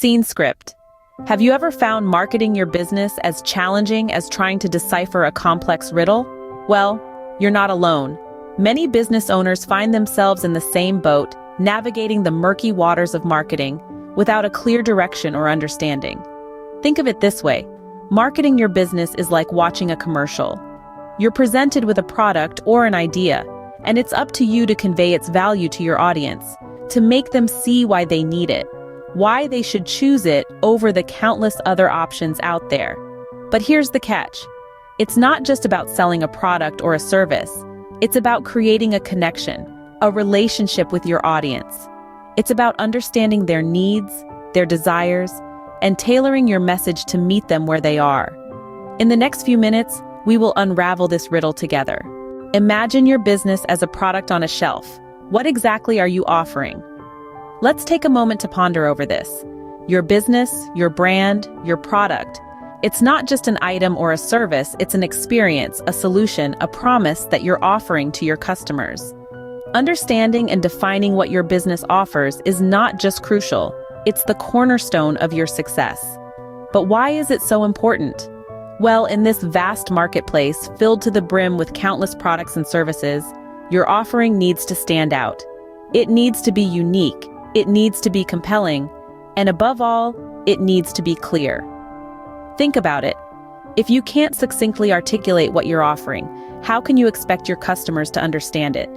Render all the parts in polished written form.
Scene script. Have you ever found marketing your business as challenging as trying to decipher a complex riddle? Well, you're not alone. Many business owners find themselves in the same boat, navigating the murky waters of marketing without a clear direction or understanding. Think of it this way. Marketing your business is like watching a commercial. You're presented with a product or an idea, and it's up to you to convey its value to your audience, to make them see why they need it, why they should choose it over the countless other options out there. But here's the catch. It's not just about selling a product or a service. It's about creating a connection, a relationship with your audience. It's about understanding their needs, their desires, and tailoring your message to meet them where they are. In the next few minutes, we will unravel this riddle together. Imagine your business as a product on a shelf. What exactly are you offering? Let's take a moment to ponder over this. Your business, your brand, your product. It's not just an item or a service, it's an experience, a solution, a promise that you're offering to your customers. Understanding and defining what your business offers is not just crucial, it's the cornerstone of your success. But why is it so important? Well, in this vast marketplace filled to the brim with countless products and services, your offering needs to stand out. It needs to be unique, it needs to be compelling, and above all, it needs to be clear. Think about it. If you can't succinctly articulate what you're offering, how can you expect your customers to understand it?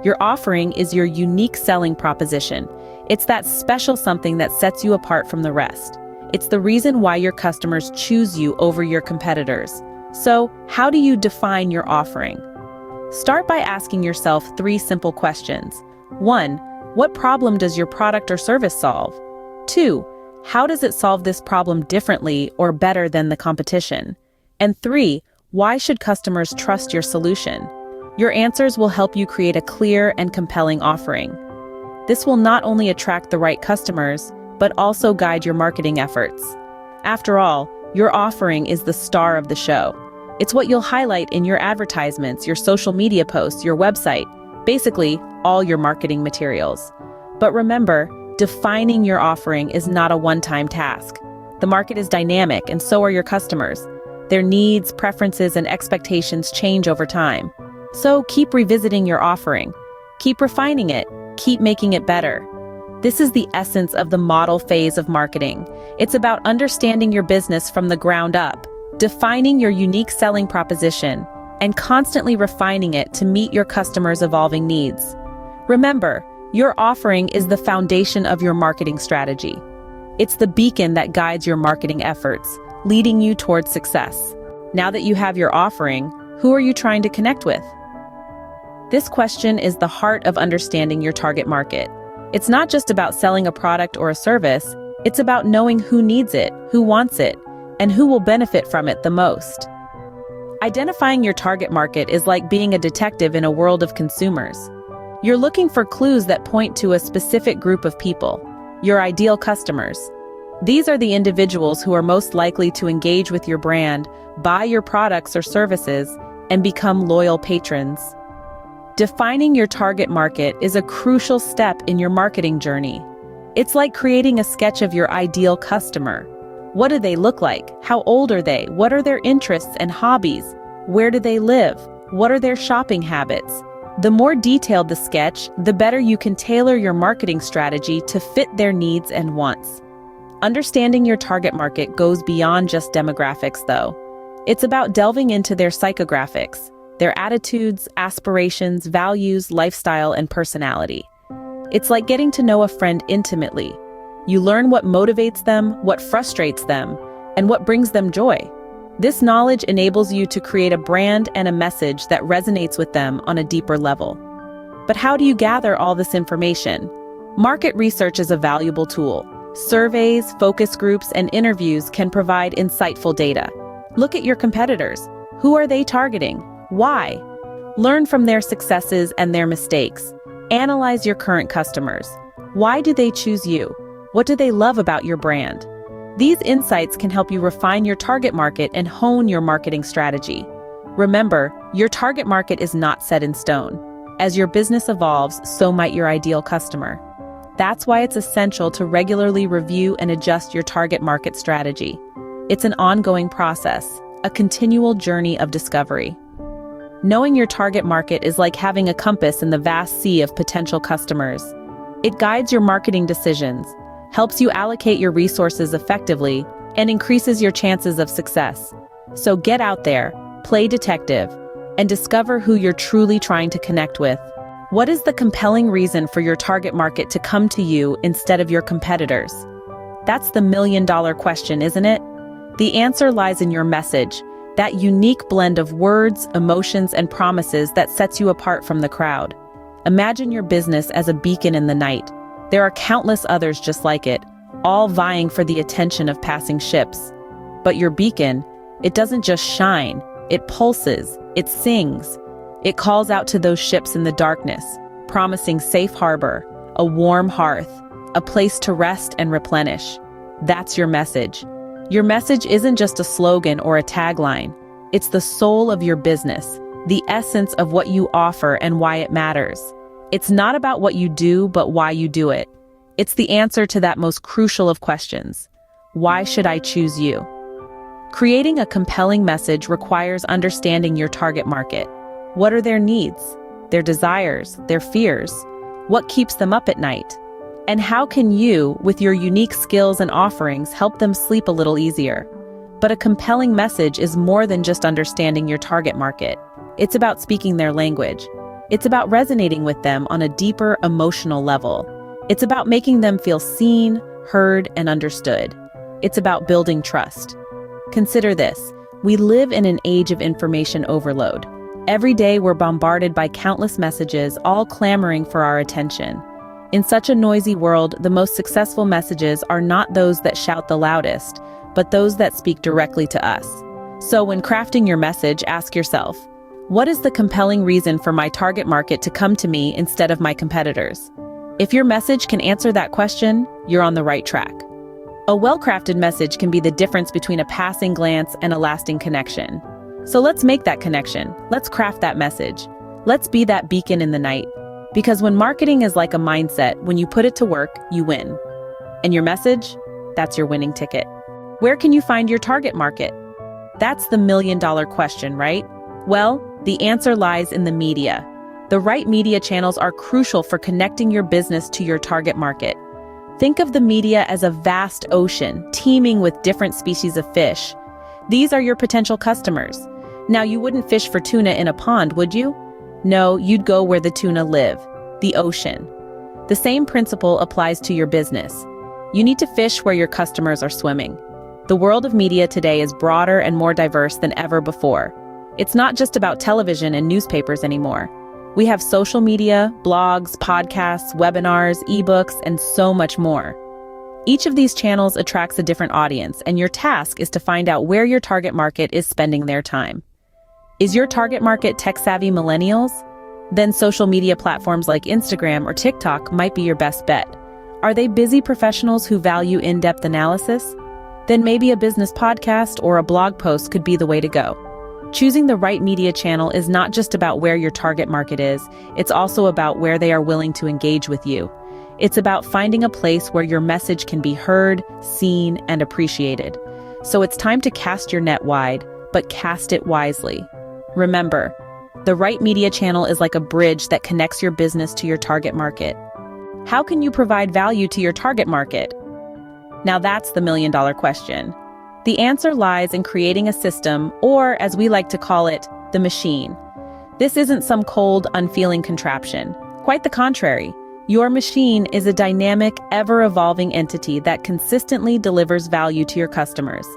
Your offering is your unique selling proposition. It's that special something that sets you apart from the rest. It's the reason why your customers choose you over your competitors. So, how do you define your offering? Start by asking yourself 3 simple questions. 1. What problem does your product or service solve? 2. How does it solve this problem differently or better than the competition? And 3. Why should customers trust your solution? Your answers will help you create a clear and compelling offering. This will not only attract the right customers, but also guide your marketing efforts. After all, your offering is the star of the show. It's what you'll highlight in your advertisements, your social media posts, your website, basically all your marketing materials. But remember, defining your offering is not a one-time task. The market is dynamic, and so are your customers. Their needs, preferences, and expectations change over time. So keep revisiting your offering. Keep refining it. Keep making it better. This is the essence of the model phase of marketing. It's about understanding your business from the ground up, defining your unique selling proposition, and constantly refining it to meet your customers' evolving needs. Remember, your offering is the foundation of your marketing strategy. It's the beacon that guides your marketing efforts, leading you towards success. Now that you have your offering, who are you trying to connect with? This question is the heart of understanding your target market. It's not just about selling a product or a service, it's about knowing who needs it, who wants it, and who will benefit from it the most. Identifying your target market is like being a detective in a world of consumers. You're looking for clues that point to a specific group of people, your ideal customers. These are the individuals who are most likely to engage with your brand, buy your products or services, and become loyal patrons. Defining your target market is a crucial step in your marketing journey. It's like creating a sketch of your ideal customer. What do they look like? How old are they? What are their interests and hobbies? Where do they live? What are their shopping habits? The more detailed the sketch, the better you can tailor your marketing strategy to fit their needs and wants. Understanding your target market goes beyond just demographics, though. It's about delving into their psychographics, their attitudes, aspirations, values, lifestyle, and personality. It's like getting to know a friend intimately. You learn what motivates them, what frustrates them, and what brings them joy. This knowledge enables you to create a brand and a message that resonates with them on a deeper level. But how do you gather all this information? Market research is a valuable tool. Surveys, focus groups, and interviews can provide insightful data. Look at your competitors. Who are they targeting? Why? Learn from their successes and their mistakes. Analyze your current customers. Why do they choose you? What do they love about your brand? These insights can help you refine your target market and hone your marketing strategy. Remember, your target market is not set in stone. As your business evolves, so might your ideal customer. That's why it's essential to regularly review and adjust your target market strategy. It's an ongoing process, a continual journey of discovery. Knowing your target market is like having a compass in the vast sea of potential customers. It guides your marketing decisions, helps you allocate your resources effectively, and increases your chances of success. So get out there, play detective, and discover who you're truly trying to connect with. What is the compelling reason for your target market to come to you instead of your competitors? That's the million-dollar question, isn't it? The answer lies in your message, that unique blend of words, emotions, and promises that sets you apart from the crowd. Imagine your business as a beacon in the night. There are countless others just like it, all vying for the attention of passing ships. But your beacon, it doesn't just shine, it pulses, it sings. It calls out to those ships in the darkness, promising safe harbor, a warm hearth, a place to rest and replenish. That's your message. Your message isn't just a slogan or a tagline. It's the soul of your business, the essence of what you offer and why it matters. It's not about what you do, but why you do it. It's the answer to that most crucial of questions. Why should I choose you? Creating a compelling message requires understanding your target market. What are their needs, their desires, their fears? What keeps them up at night? And how can you, with your unique skills and offerings, help them sleep a little easier? But a compelling message is more than just understanding your target market. It's about speaking their language. It's about resonating with them on a deeper emotional level. It's about making them feel seen, heard, and understood. It's about building trust. Consider this. We live in an age of information overload. Every day we're bombarded by countless messages, all clamoring for our attention. In such a noisy world, the most successful messages are not those that shout the loudest, but those that speak directly to us. So when crafting your message, ask yourself, what is the compelling reason for my target market to come to me instead of my competitors? If your message can answer that question, you're on the right track. A well-crafted message can be the difference between a passing glance and a lasting connection. So let's make that connection. Let's craft that message. Let's be that beacon in the night. Because when marketing is like a mindset, when you put it to work, you win. And your message? That's your winning ticket. Where can you find your target market? That's the million-dollar question, right? Well, the answer lies in the media. The right media channels are crucial for connecting your business to your target market. Think of the media as a vast ocean, teeming with different species of fish. These are your potential customers. Now, you wouldn't fish for tuna in a pond, would you? No, you'd go where the tuna live, the ocean. The same principle applies to your business. You need to fish where your customers are swimming. The world of media today is broader and more diverse than ever before. It's not just about television and newspapers anymore. We have social media, blogs, podcasts, webinars, ebooks, and so much more. Each of these channels attracts a different audience, and your task is to find out where your target market is spending their time. Is your target market tech-savvy millennials? Then social media platforms like Instagram or TikTok might be your best bet. Are they busy professionals who value in-depth analysis? Then maybe a business podcast or a blog post could be the way to go. Choosing the right media channel is not just about where your target market is, it's also about where they are willing to engage with you. It's about finding a place where your message can be heard, seen, and appreciated. So it's time to cast your net wide, but cast it wisely. Remember, the right media channel is like a bridge that connects your business to your target market. How can you provide value to your target market? Now that's the million-dollar question. The answer lies in creating a system, or as we like to call it, the machine. This isn't some cold, unfeeling contraption. Quite the contrary. Your machine is a dynamic, ever-evolving entity that consistently delivers value to your customers.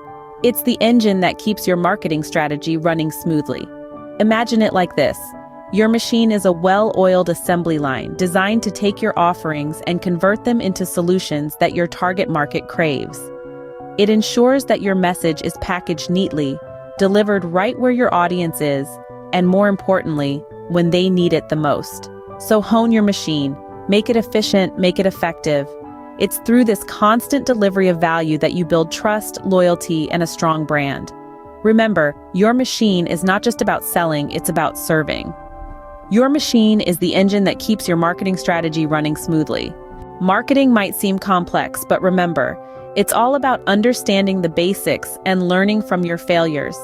It's the engine that keeps your marketing strategy running smoothly. Imagine it like this. Your machine is a well-oiled assembly line designed to take your offerings and convert them into solutions that your target market craves. It ensures that your message is packaged neatly, delivered right where your audience is, and more importantly, when they need it the most. So hone your machine, make it efficient, make it effective. It's through this constant delivery of value that you build trust, loyalty, and a strong brand. Remember, your machine is not just about selling, it's about serving. Your machine is the engine that keeps your marketing strategy running smoothly. Marketing might seem complex, but remember, it's all about understanding the basics and learning from your failures.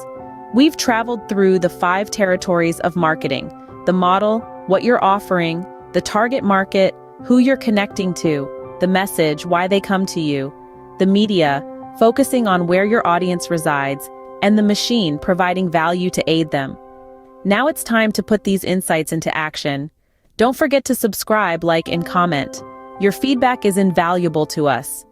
We've traveled through the 5 territories of marketing: the model, what you're offering, the target market, who you're connecting to, the message, why they come to you, the media, focusing on where your audience resides, and the machine, providing value to aid them. Now it's time to put these insights into action. Don't forget to subscribe, like, and comment. Your feedback is invaluable to us.